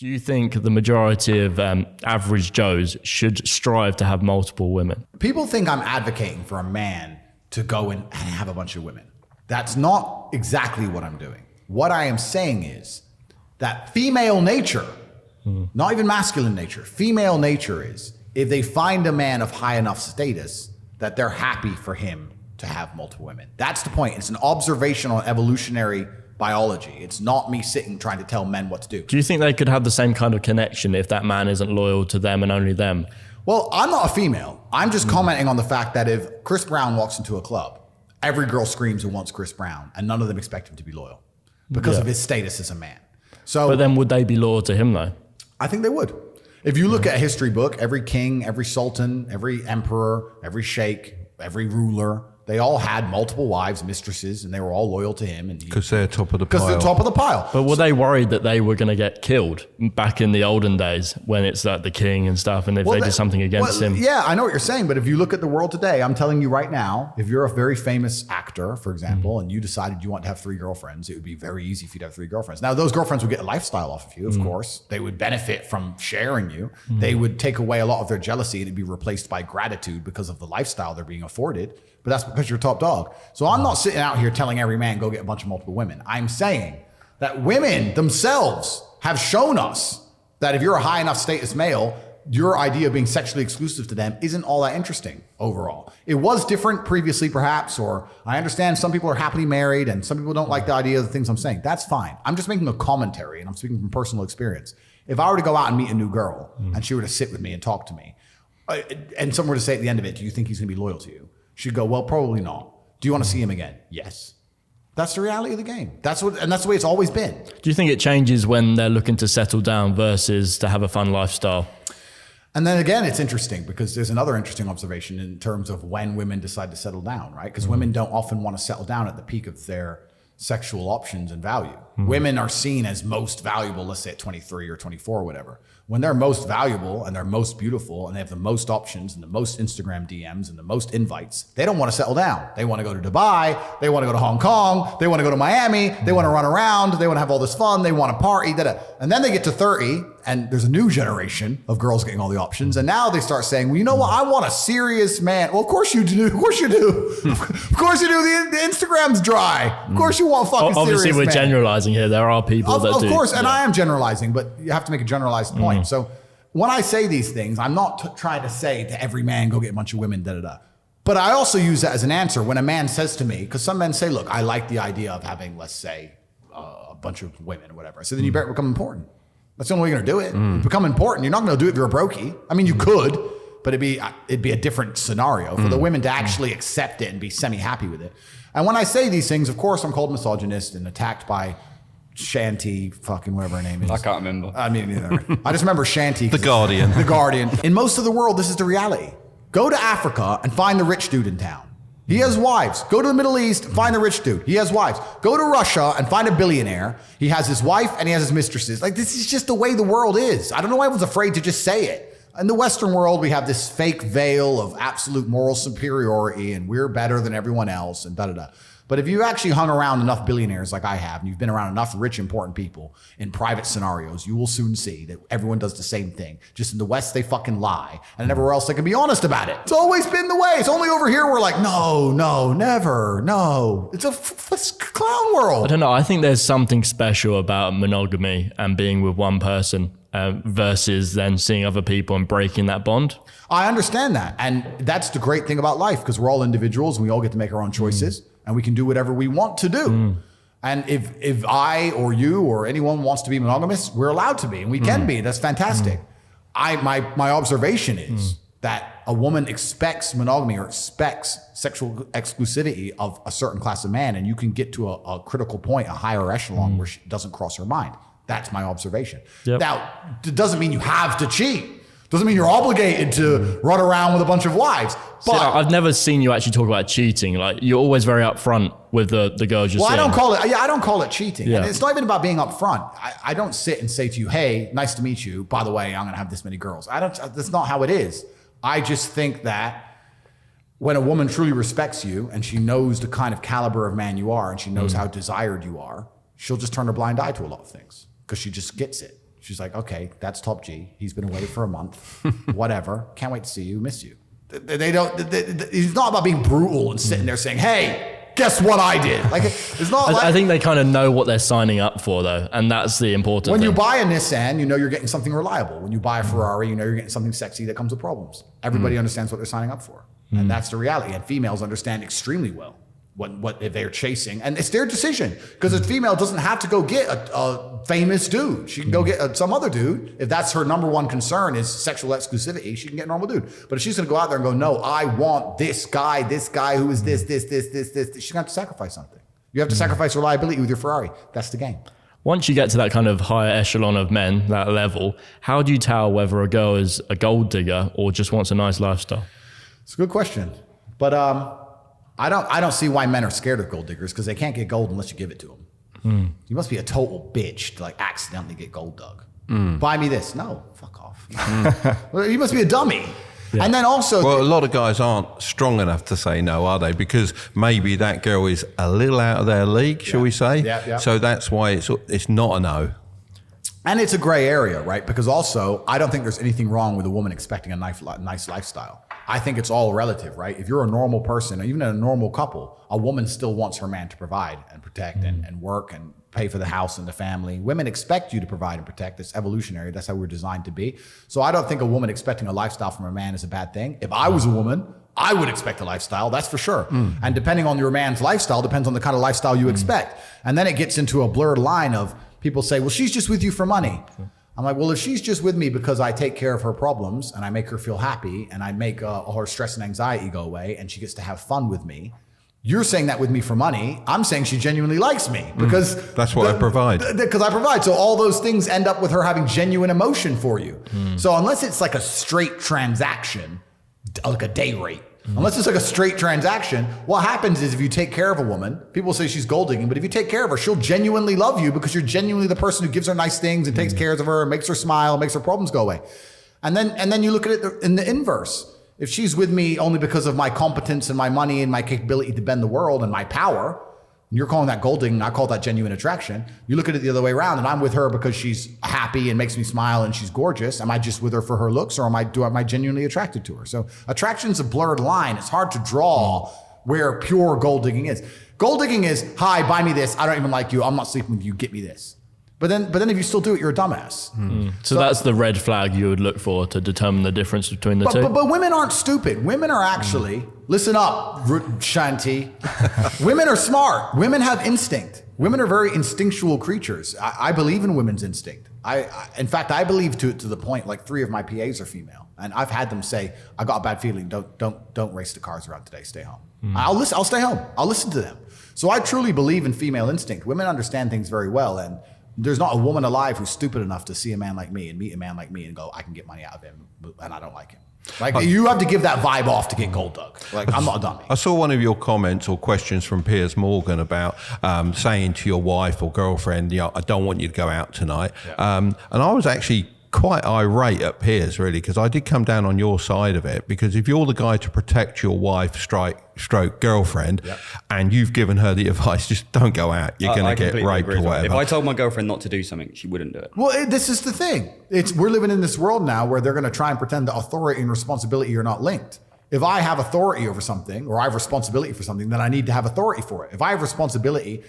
Do you think the majority of average Joes should strive to have multiple women? People think I'm advocating for a man to go and have a bunch of women. That's not exactly what I'm doing. What I am saying is that female nature, not even masculine nature, female nature is, if they find a man of high enough status, that they're happy for him to have multiple women. That's the point. It's an observational evolutionary biology. It's not me sitting trying to tell men what to do. Do you think they could have the same kind of connection if that man isn't loyal to them and only them? Well, I'm not a female. I'm just commenting on the fact that if Chris Brown walks into a club, every girl screams and wants Chris Brown, and none of them expect him to be loyal because of his status as a man. So, but then would they be loyal to him though? I think they would. If you look at a history book, every king, every sultan, every emperor, every sheikh, every ruler, they all had multiple wives, mistresses, and they were all loyal to him. Because they're top of the pile. Because they're top of the pile. But were they worried that they were going to get killed back in the olden days when it's like the king and stuff, and if they did something against him? Yeah, I know what you're saying, but if you look at the world today, I'm telling you right now, if you're a very famous actor, for example, and you decided you want to have 3 girlfriends, it would be very easy for you to have 3 girlfriends. Now, those girlfriends would get a lifestyle off of you, of course. They would benefit from sharing you. They would take away a lot of their jealousy and it'd be replaced by gratitude because of the lifestyle they're being afforded. But that's because you're top dog. So I'm not sitting out here telling every man, go get a bunch of multiple women. I'm saying that women themselves have shown us that if you're a high enough status male, your idea of being sexually exclusive to them isn't all that interesting overall. It was different previously, perhaps, or I understand some people are happily married and some people don't like the idea of the things I'm saying. That's fine. I'm just making a commentary and I'm speaking from personal experience. If I were to go out and meet a new girl and she were to sit with me and talk to me, and someone were to say at the end of it, do you think he's going to be loyal to you? She'd go, well, probably not. Do you want to see him again? Yes. That's the reality of the game. That's the way it's always been. Do you think it changes when they're looking to settle down versus to have a fun lifestyle? And then again, it's interesting because there's another interesting observation in terms of when women decide to settle down, right? Because women don't often want to settle down at the peak of their sexual options and value. Women are seen as most valuable, let's say at 23 or 24 or whatever. When they're most valuable and they're most beautiful and they have the most options and the most Instagram DMs and the most invites, they don't want to settle down. They want to go to Dubai. They want to go to Hong Kong. They want to go to Miami. They want to run around. They want to have all this fun. They want to party. And then they get to 30 and there's a new generation of girls getting all the options. And now they start saying, well, you know what? I want a serious man. Well, of course you do. Of course you do. Of course you do. The Instagram's dry. Of course you want fucking Obviously, serious we're man. generalizing here. There are people that do. Of course, and I am generalizing, but you have to make a generalized point. So when I say these things, I'm not trying to say to every man, go get a bunch of women, da-da-da. But I also use that as an answer when a man says to me, because some men say, look, I like the idea of having, let's say, a bunch of women or whatever. So then you better become important. That's the only way you're going to do it. Become important. You're not going to do it if you're a brokey. I mean, you could, but it'd be a different scenario for the women to actually accept it and be semi-happy with it. And when I say these things, of course, I'm called misogynist and attacked by Shanty, fucking whatever her name is. I can't remember. I mean, either. I just remember Shanty. The Guardian. The Guardian. In most of the world, this is the reality. Go to Africa and find the rich dude in town. He has wives. Go to the Middle East, find the rich dude. He has wives. Go to Russia and find a billionaire. He has his wife and he has his mistresses. Like, this is just the way the world is. I don't know why everyone's afraid to just say it. In the Western world, we have this fake veil of absolute moral superiority and we're better than everyone else and da-da-da. But if you've actually hung around enough billionaires like I have, and you've been around enough rich, important people in private scenarios, you will soon see that everyone does the same thing. Just in the West, they fucking lie. And everywhere else, they can be honest about it. It's always been the way. It's only over here we're like, no, never, no. It's a clown world. I don't know. I think there's something special about monogamy and being with one person versus then seeing other people and breaking that bond. I understand that. And that's the great thing about life, because we're all individuals and we all get to make our own choices. And we can do whatever we want to do. And if I or you or anyone wants to be monogamous, we're allowed to be, and we can be. That's fantastic. My observation is that a woman expects monogamy or expects sexual exclusivity of a certain class of man, and you can get to a critical point, a higher echelon where it doesn't cross her mind. That's my observation. Yep. Now, it doesn't mean you have to cheat. Doesn't mean you're obligated to run around with a bunch of wives. But See, I've never seen you actually talk about cheating. Like, you're always very upfront with the girls you're seeing. I don't call it cheating. Yeah. And it's not even about being upfront. I don't sit and say to you, hey, nice to meet you. By the way, I'm going to have this many girls. That's not how it is. I just think that when a woman truly respects you and she knows the kind of caliber of man you are and she knows how desired you are, she'll just turn a blind eye to a lot of things because she just gets it. She's like, okay, that's top G. He's been away for a month. Whatever. Can't wait to see you. Miss you. It's not about being brutal and sitting there saying, hey, guess what I did? Like, it's not like... I think they kind of know what they're signing up for, though. And that's the important When thing. you buy a Nissan, you know you're getting something reliable. When you buy a Ferrari, you know you're getting something sexy that comes with problems. Everybody understands what they're signing up for. And that's the reality. And females understand extremely well what they're chasing. And it's their decision. Because a female doesn't have to go get a famous dude. She can go get some other dude. If that's her number one concern is sexual exclusivity, she can get a normal dude. But if she's going to go out there and go, no, I want this guy who is this, she's going to have to sacrifice something. You have to sacrifice reliability with your Ferrari. That's the game. Once you get to that kind of higher echelon of men, that level, how do you tell whether a girl is a gold digger or just wants a nice lifestyle? It's a good question. But I don't see why men are scared of gold diggers, because they can't get gold unless you give it to them. You must be a total bitch to like accidentally get gold dug. Buy me this. No, fuck off. Well, you must be a dummy. Yeah. And then also... Well, a lot of guys aren't strong enough to say no, are they? Because maybe that girl is a little out of their league, shall we say? Yeah. So that's why it's not a no. And it's a gray area, right? Because also, I don't think there's anything wrong with a woman expecting a nice lifestyle. I think it's all relative, right? If you're a normal person, or even in a normal couple, a woman still wants her man to provide and protect and work and pay for the house and the family. Women expect you to provide and protect. It's evolutionary. That's how we're designed to be. So I don't think a woman expecting a lifestyle from a man is a bad thing. If I was a woman, I would expect a lifestyle, that's for sure. And depending on your man's lifestyle, depends on the kind of lifestyle you expect. And then it gets into a blurred line of people say, well, she's just with you for money. I'm like, well, if she's just with me because I take care of her problems and I make her feel happy and I make all her stress and anxiety go away and she gets to have fun with me, you're saying that with me for money. I'm saying she genuinely likes me because that's what I provide. Because I provide. So all those things end up with her having genuine emotion for you. So unless it's like a straight transaction, like a day rate, unless it's like a straight transaction, what happens is if you take care of a woman, people say she's gold digging, but if you take care of her, she'll genuinely love you because you're genuinely the person who gives her nice things and takes care of her and makes her smile, makes her problems go away. And then you look at it in the inverse. If she's with me only because of my competence and my money and my capability to bend the world and my power, and you're calling that gold digging, and I call that genuine attraction. You look at it the other way around, and I'm with her because she's happy and makes me smile and she's gorgeous. Am I just with her for her looks, or am I genuinely attracted to her? So attraction's a blurred line. It's hard to draw where pure gold digging is. Gold digging is, hi, buy me this. I don't even like you. I'm not sleeping with you. Get me this. But then if you still do it, you're a dumbass. So that's the red flag you would look for to determine the difference between the two? But women aren't stupid. Women are actually, listen up, Shanti. Women are smart. Women have instinct. Women are very instinctual creatures. I believe in women's instinct. In fact, I believe to the point, like 3 of my PAs are female. And I've had them say, I got a bad feeling. Don't race the cars around today. Stay home. I'll stay home. I'll listen to them. So I truly believe in female instinct. Women understand things very well. And there's not a woman alive who's stupid enough to see a man like me and meet a man like me and go, I can get money out of him, and I don't like him. Like, you have to give that vibe off to get gold dug. Like, I'm not a dummy. I saw one of your comments or questions from Piers Morgan about saying to your wife or girlfriend, I don't want you to go out tonight. Yeah. And I was actually quite irate at Piers, really, because I did come down on your side of it, because if you're the guy to protect your wife stroke girlfriend, and you've given her the advice, just don't go out, you're going to get raped or whatever. If I told my girlfriend not to do something, she wouldn't do it. Well, this is the thing. We're living in this world now where they're going to try and pretend that authority and responsibility are not linked. If I have authority over something, or I have responsibility for something, then I need to have authority for it. If I have responsibility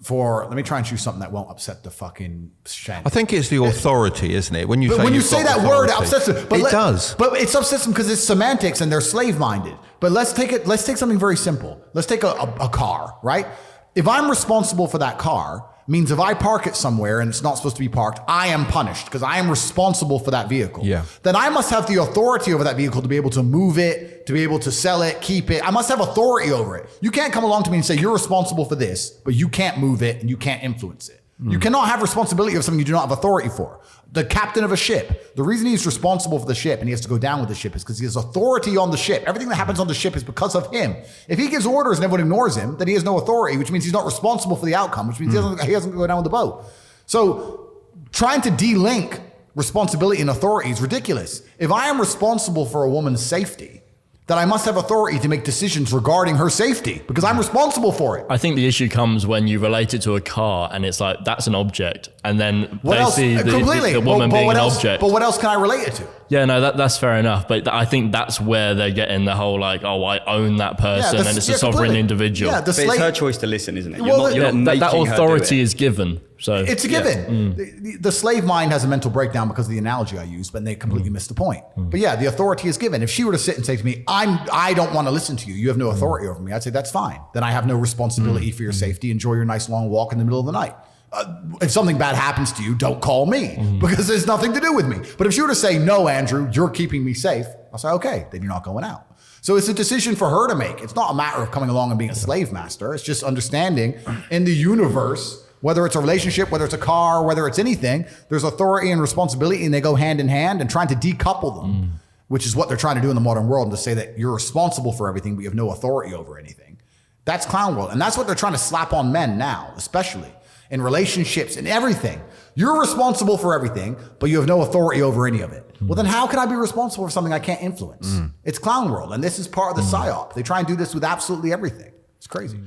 let me try and choose something that won't upset the fucking shank. I think it's the authority, isn't it? When you say that word, it upsets them. But it does. But it upsets them because it's semantics and they're slave-minded. But let's take something very simple. Let's take a car, right? If I'm responsible for that car, means if I park it somewhere and it's not supposed to be parked, I am punished because I am responsible for that vehicle. Yeah. Then I must have the authority over that vehicle to be able to move it, to be able to sell it, keep it. I must have authority over it. You can't come along to me and say, you're responsible for this, but you can't move it and you can't influence it. You cannot have responsibility of something you do not have authority for. The captain of a ship, the reason he's responsible for the ship and he has to go down with the ship is because he has authority on the ship. Everything that happens on the ship is because of him. If he gives orders and everyone ignores him, then he has no authority, which means he's not responsible for the outcome, which means he doesn't go down with the boat. So trying to de-link responsibility and authority is ridiculous. If I am responsible for a woman's safety, that I must have authority to make decisions regarding her safety because I'm responsible for it. I think the issue comes when you relate it to a car and it's like, that's an object. And then What they else? see Completely. the woman being what an else, object. But what else can I relate it to? Yeah, no, that's fair enough. But I think that's where they're getting the whole like, oh, I own that person and it's a sovereign completely. individual. Yeah, the But it's slave. her choice to listen, isn't it? Well, You're not that making her do authority it. is given. So It's a given. The slave mind has a mental breakdown because of the analogy I used, but they completely missed the point. But yeah, the authority is given. If she were to sit and say to me, I don't want to listen to you. You have no authority over me. I'd say, that's fine. Then I have no responsibility for your safety. Enjoy your nice long walk in the middle of the night. If something bad happens to you, don't call me because there's nothing to do with me. But if she were to say, no, Andrew, you're keeping me safe, I'll say, okay, then you're not going out. So it's a decision for her to make. It's not a matter of coming along and being a slave master. It's just understanding in the universe, whether it's a relationship, whether it's a car, whether it's anything, there's authority and responsibility and they go hand in hand, and trying to decouple them, which is what they're trying to do in the modern world, and to say that you're responsible for everything, but you have no authority over anything. That's clown world. And that's what they're trying to slap on men now, especially in relationships and everything. You're responsible for everything, but you have no authority over any of it. Well, then how can I be responsible for something I can't influence? It's clown world. And this is part of the psyop. They try and do this with absolutely everything. It's crazy.